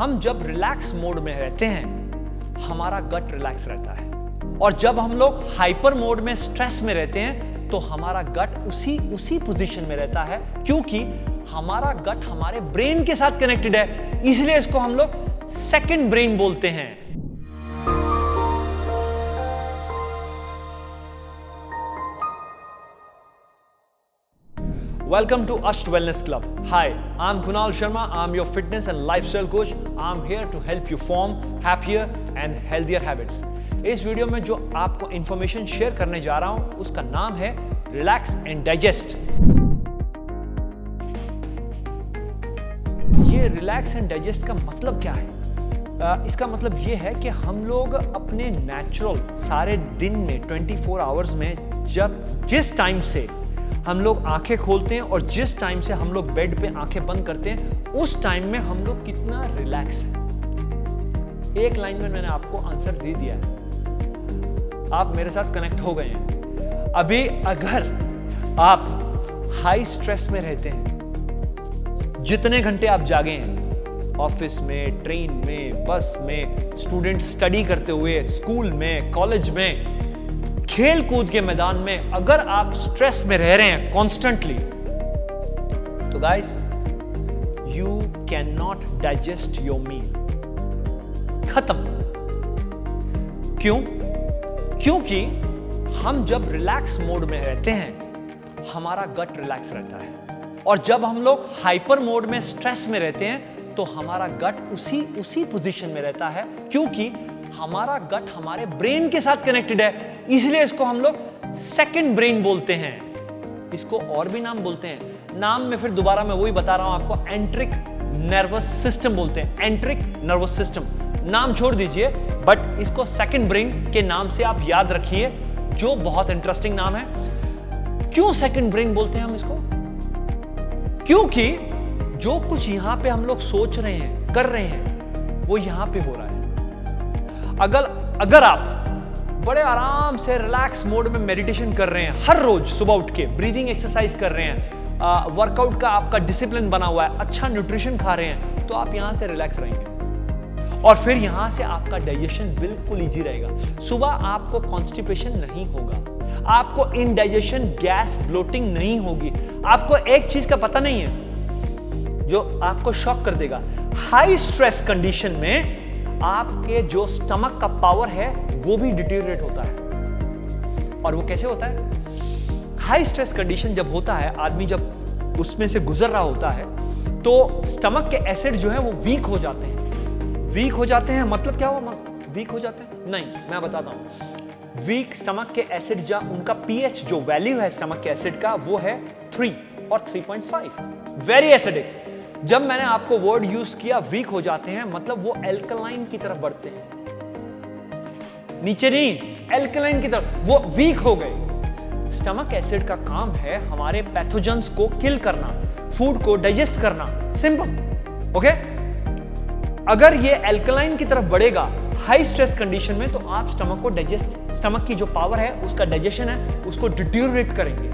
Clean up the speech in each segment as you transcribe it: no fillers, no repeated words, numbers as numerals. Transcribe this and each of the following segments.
हम जब relax mode में रहते हैं हमारा गट रिलैक्स रहता है, और जब हम लोग हाइपर मोड में स्ट्रेस में रहते हैं तो हमारा गट उसी पोजीशन में रहता है, क्योंकि हमारा गट हमारे ब्रेन के साथ कनेक्टेड है। इसलिए इसको हम लोग सेकंड ब्रेन बोलते हैं। Welcome to Asht Wellness Club. Hi, I'm Kunal Sharma. I'm your fitness and lifestyle coach. I'm here to help you form happier and healthier habits. इस वीडियो में जो आपको इंफॉर्मेशन शेयर करने जा रहा हूं उसका नाम है रिलैक्स एंड डाइजेस्ट। ये रिलैक्स एंड डाइजेस्ट का मतलब क्या है? इसका मतलब ये है कि हम लोग अपने नेचुरल सारे दिन में 24 आवर्स में जिस टाइम से हम लोग आंखें खोलते हैं और जिस टाइम से हम लोग बेड पे आंखें बंद करते हैं उस टाइम में हम लोग कितना रिलैक्स है। एक लाइन में मैंने आपको आंसर दे दिया है, आप मेरे साथ कनेक्ट हो गए हैं। अभी अगर आप हाई स्ट्रेस में रहते हैं, जितने घंटे आप जागे हैं, ऑफिस में, ट्रेन में, बस में, स्टूडेंट स्टडी करते हुए, स्कूल में, कॉलेज में, खेल कूद के मैदान में, अगर आप स्ट्रेस में रह रहे हैं कॉन्स्टेंटली, तो guys you can not digest your meal. खत्म। क्यों? क्योंकि हम जब रिलैक्स मोड में रहते हैं हमारा गट रिलैक्स रहता है, और जब हम लोग हाइपर मोड में स्ट्रेस में रहते हैं तो हमारा गट उसी पोजीशन में रहता है, क्योंकि हमारा गट हमारे ब्रेन के साथ कनेक्टेड है। इसलिए इसको हम लोग सेकंड ब्रेन बोलते हैं। इसको और भी नाम बोलते हैं, नाम में फिर दोबारा मैं वही बता रहा हूं आपको, एंट्रिक नर्वस सिस्टम बोलते हैं। एंट्रिक नर्वस सिस्टम नाम छोड़ दीजिए, बट इसको सेकंड ब्रेन के नाम से आप याद रखिए, जो बहुत इंटरेस्टिंग नाम है। क्यों सेकंड ब्रेन बोलते हैं हम इसको? क्योंकि जो कुछ यहां पे हम लोग सोच रहे हैं, कर रहे हैं, वो यहां पे हो रहा है। अगर आप बड़े आराम से रिलैक्स मोड में मेडिटेशन कर रहे हैं, हर रोज सुबह उठ के ब्रीदिंग एक्सरसाइज कर रहे हैं, वर्कआउट का आपका डिसिप्लिन बना हुआ है, अच्छा न्यूट्रिशन खा रहे हैं, तो आप यहां से रिलैक्स रहेंगे, और फिर यहां से आपका डाइजेशन बिल्कुल इजी रहेगा। सुबह आपको कॉन्स्टिपेशन नहीं होगा, आपको इनडाइजेशन, गैस, ब्लोटिंग नहीं होगी। आपको एक चीज का पता नहीं है जो आपको शॉक कर देगा, हाई स्ट्रेस कंडीशन में आपके जो स्टमक का पावर है वो भी डिटेरियोरेट होता है। और वो कैसे होता है? हाई स्ट्रेस कंडीशन जब होता है, आदमी जब उसमें से गुजर रहा होता है, तो स्टमक के एसिड जो है वो वीक हो जाते हैं। वीक हो जाते हैं मतलब क्या हुआ? वीक हो जाते हैं नहीं, मैं बताता हूं। वीक स्टमक के एसिड, जो उनका पीएच जो वैल्यू है स्टमक के एसिड का, वो है 3 और 3.5, वेरी एसिडिक। जब मैंने आपको वर्ड यूज किया वीक हो जाते हैं, मतलब वो एल्कलाइन की तरफ बढ़ते हैं, नीचे नहीं, एल्कलाइन की तरफ, वो वीक हो गए। स्टमक एसिड का काम है हमारे पैथोजेंस को किल करना, फूड को डाइजेस्ट करना, सिंपल। ओके? अगर ये एल्कलाइन की तरफ बढ़ेगा हाई स्ट्रेस कंडीशन में, तो आप स्टमक को डाइजेस्ट, स्टमक की जो पावर है, उसका डाइजेशन है, उसको डिटेरियोरेट करेंगे।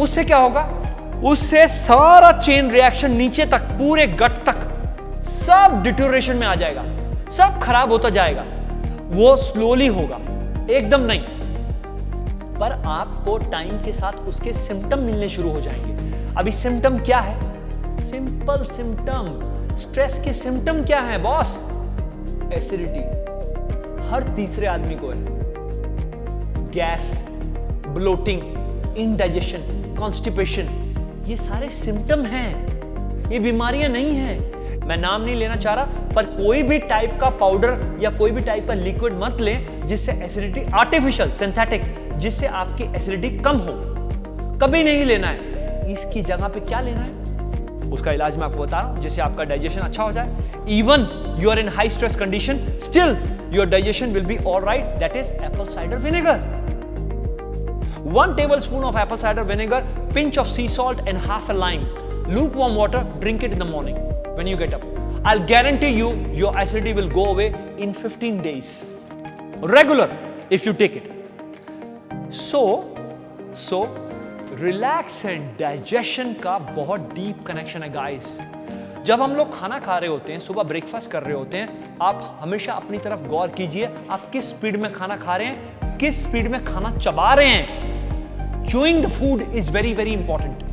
उससे क्या होगा? उससे सारा चेन रिएक्शन नीचे तक, पूरे गट तक, सब डिटेरियोरेशन में आ जाएगा, सब खराब होता जाएगा। वो स्लोली होगा, एकदम नहीं, पर आपको टाइम के साथ उसके सिम्टम मिलने शुरू हो जाएंगे। अभी सिम्टम क्या है? Simple symptom. स्ट्रेस के सिम्टम क्या है बॉस? एसिडिटी, हर तीसरे आदमी को है। गैस, ब्लोटिंग, इनडाइजेशन, कॉन्स्टिपेशन, ये सारे सिम्टम हैं, ये बीमारियां नहीं हैं। मैं नाम नहीं लेना चाह रहा, पर कोई भी टाइप का पाउडर या कोई भी टाइप का लिक्विड मत लें जिससे एसिडिटी, आर्टिफिशियल, सिंथेटिक, जिससे आपकी एसिडिटी कम हो, कभी नहीं लेना है। इसकी जगह पे क्या लेना है, उसका इलाज मैं आपको बता रहा हूं, जिससे आपका डाइजेशन अच्छा हो जाए। Even you are in high stress condition, still your digestion will be alright. That is apple cider vinegar. 1 tablespoon of apple cider vinegar, pinch of sea salt and half a lime. Lukewarm water, drink it in the morning when you get up. I'll guarantee you your acidity will go away in 15 days. Regular if you take it. So relax and digestion का बहुत deep connection है guys. जब हम लोग खाना खा रहे होते हैं, सुबह ब्रेकफास्ट कर रहे होते हैं, आप हमेशा अपनी तरफ गौर कीजिए, आप किस स्पीड में खाना खा रहे हैं, किस स्पीड में खाना चबा रहे हैं। Chewing the food is very very important.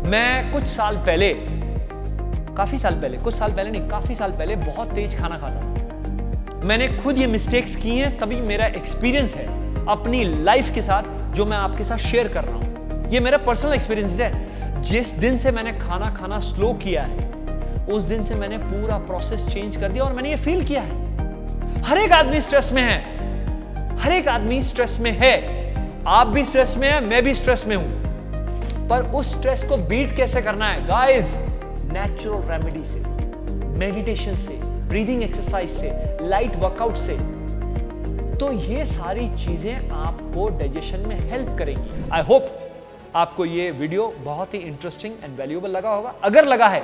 मैं कुछ साल पहले काफी साल पहले बहुत तेज खाना खाता था। मैंने खुद ये मिस्टेक्स की हैं, तभी मेरा एक्सपीरियंस है अपनी लाइफ के साथ जो मैं आपके साथ शेयर कर रहा हूं। ये मेरा पर्सनल एक्सपीरियंस है। जिस दिन से मैंने खाना खाना स्लो किया है, उस दिन से मैंने पूरा प्रोसेस चेंज कर दिया और मैंने ये फील किया है। हर एक आदमी स्ट्रेस में है, हर एक आदमी स्ट्रेस में है। आप भी स्ट्रेस में है, मैं भी स्ट्रेस में हूं, पर उस स्ट्रेस को बीट कैसे करना है गाइस? नेचुरल रेमेडी से, मेडिटेशन से, ब्रीदिंग एक्सरसाइज से, लाइट वर्कआउट से। तो ये सारी चीजें आपको डाइजेशन में हेल्प करेंगी। आई होप आपको ये वीडियो बहुत ही इंटरेस्टिंग एंड वैल्यूएबल लगा होगा। अगर लगा है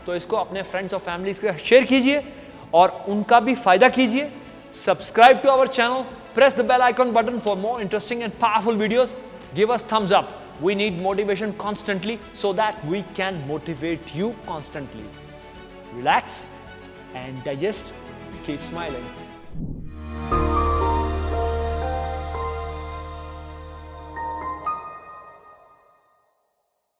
तो इसको अपने फ्रेंड्स और फैमिली के साथ शेयर कीजिए और उनका भी फायदा कीजिए। Subscribe to our channel, press the bell icon button for more interesting and powerful videos. Give us thumbs up. We need motivation constantly so that we can motivate you constantly. Relax and digest. Keep smiling.